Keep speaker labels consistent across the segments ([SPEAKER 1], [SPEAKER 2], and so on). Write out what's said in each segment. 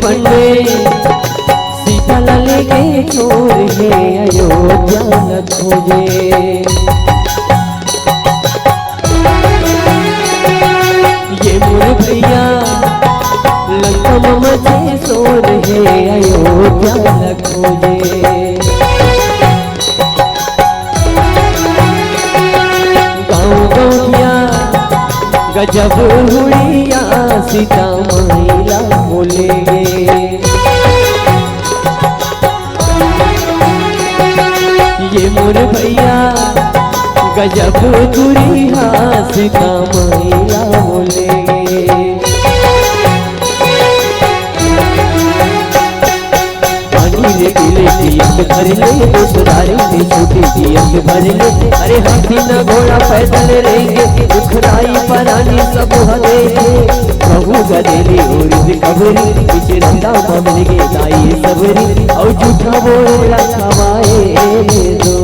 [SPEAKER 1] बने सीता लाले के चोर है अयोध्या न खोजे। ये मोर भैया लंका मचे शोर है अयोध्या न खोजे। गाँव गौया गजब हुड़िया सीता महिला बोलेगे। ये मोर भैया गजब गुड़िया सीता महिला बोलेगे। रे पीले पियत भर ले दोसरारे में छोटी पियत भर ले। अरे हाथी न घोड़ा पैदल रहेंगे दुखराई परानी सब हदेंगे। कहूँ गदेली और कबरी पीछे रंदा मामले के दाई सबरी और झूठा बोला छवाए दो।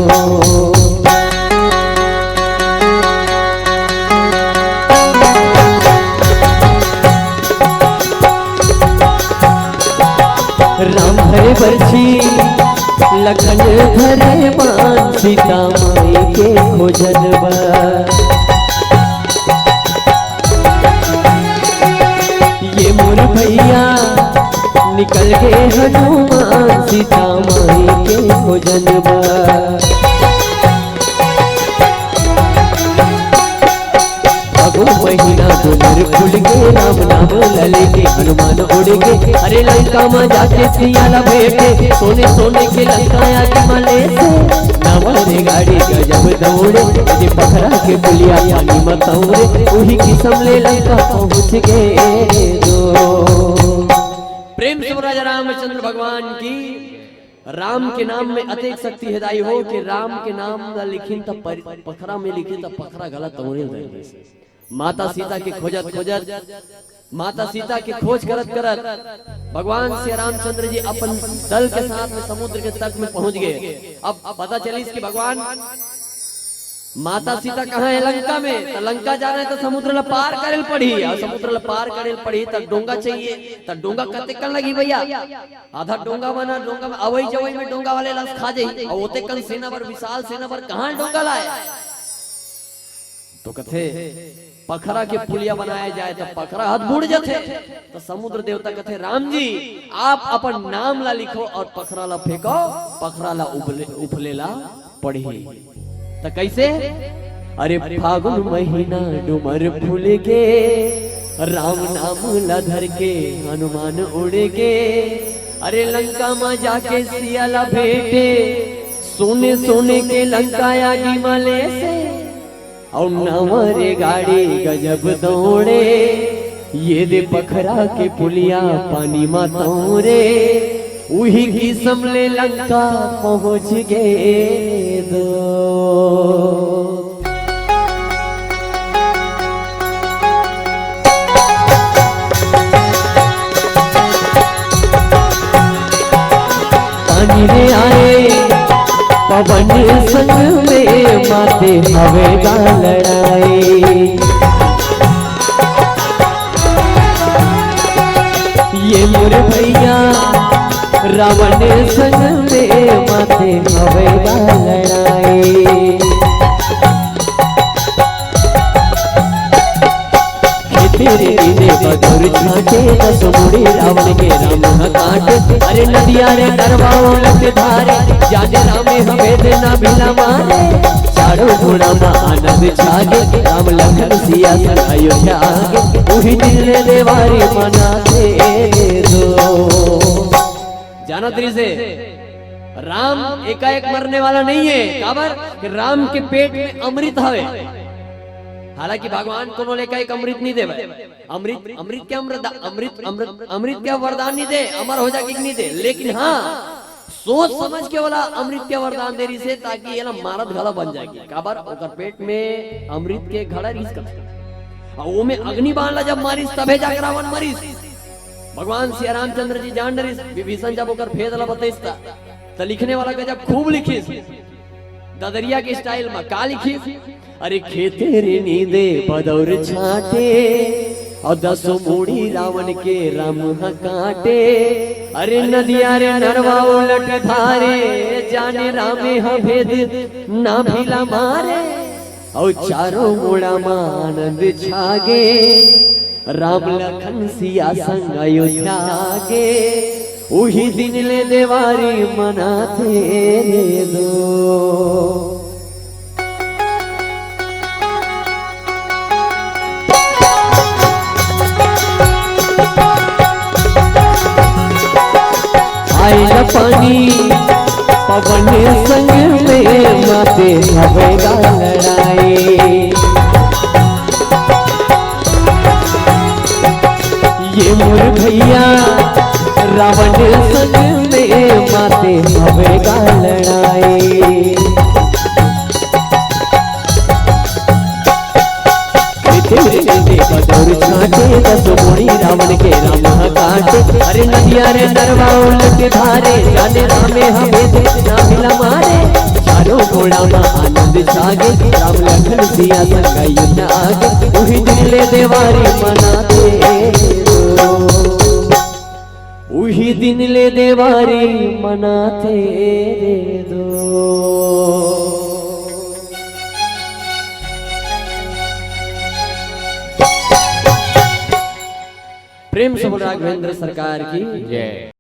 [SPEAKER 1] राम है बरछी लखन धरे मान सीता माई के खोजनवा। ये मोर भैया निकल गए हनुमान सीता माई के खोजनवा। महीना डूमर फूल के राम नाम लले के हनुमान उड़ के। अरे लंका में जाके सियाला भेटे सोने सोने के लंकाया के मले से। नावरे गाड़ी गजब दौड़े ये पखरा के पुलिया पानी मत उड़े। वही किस्म ले लंका पहुँच गए दो। प्रेम से राजा रामचंद्र भगवान की। राम के नाम में अतेक शक्ति हिदाई हो कि राम के नाम लिखिन तब पखरा में लिखिन तब पखरा गलत तौड़े। माता सीता की खोजत माता सीता की खोज करत भगवान श्री रामचंद्र जी अपन दल के साथ में समुद्र के तट में पहुंच गए। अब पता चली कि भगवान माता सीता कहाँ है? लंका में। तो लंका जा रहे तो समुद्र ला पार करेल पड़ी और समुद्र ला पार करेल पड़ी तब डोंगा चाहिए। तब डोंगा कते कन लगी भैया? आधा डोंगा बना डोंगा में अवई जवई में डोंगा वाले लस खा जाई और ओते कन सेना पर विशाल सेना पर कहाँ डोंगा लाए? तो कथे पखरा के पुलिया बनाया जाए तो पखरा हाथ बुड़ जाते। तो समुद्र देवता कहते राम जी आप अपन नाम ला लिखो और पखरा ला फेंको पखरा ला उफले ला पढ़ी। तो कैसे? अरे फागुन महीना डूमर फूल के राम नाम ला धर के हनुमान उड़ के। अरे लंका में जाके सियाला भेटे सोने सोने के लंकाया की मले से। और नवरे गाड़ी गजब दौड़े ये दे पखरा के पुलिया पानी में तोड़े। वही की समले लंका पहुंच गए दो। पानी रे आए पवन संग में माते हवेगा लड़ाई। ये मोर भैया रावण संग में माते हवेगा लड़ाई। तेरे दीने बदुर छाटे दस मुड़ी रावण के राम काट। अरे नदिया रे करवाओ लग धारे जाने रामे हमें देना बिना मारे। चारों गुणा में आनंद छागे राम लखन सिया सन अयोध्या आगे। वही दिल देवारी मनाते दो। जाना तरी से राम एकाएक मरने वाला नहीं है। काबर कि राम के पेट में अमृत हवे। हालांकि भगवान को लेकर एक अमृत नहीं दे। अमृत क्या अमृत क्या वरदान नहीं दे अमर हो जाके नहीं दे। लेकिन हाँ सोच समझ के वाला अमृत के वरदान दे रही से ताकि ये ना मारत घड़ा बन जाएगी। काबर ओकर पेट में अमृत के घड़ा रिस कर वो में अग्नि बाण ला जब मारिस तबे जाकर रावण मरिस। भगवान श्री रामचंद्र जी जान डरिस विभीषण जब ओकर भेद ला बतैसता तो लिखने वाला का जब खूब लिखिस ददरिया के स्टाइल में का लिखिस। अरे खेते रे नींदे बदौर छाटे और 10 मूड़ी रावण के राम काटे। अरे नदिया रे नरवा उलट धारे, जाने रामे भेद ना भीला मारे। और चारों मोड़ा आनंद छागे, राम लखन सिया संग अयोध्या गे। उही दिन ले देवारी मनाते रे दो। आइल पानी पवन संग में माते हवेगा लड़ाई। ये मोर भैया रावण संग में माते हवेगा लड़ाई। बदौर छाटे 10 मूड़ी रावण के राम काटे। अरे नदिया रे नरवा उलट धारे, जाने रामे भेद ना भीला मारे। चारों घोड़ा में आनंद छागे, राम लखन सिया संग अयोध्या आगे। उही दिन ले देवारी मनाते दो। उही दिन ले देवारी मनाते रे दो। प्रेम से बोल राघवेंद्र सरकार की जय।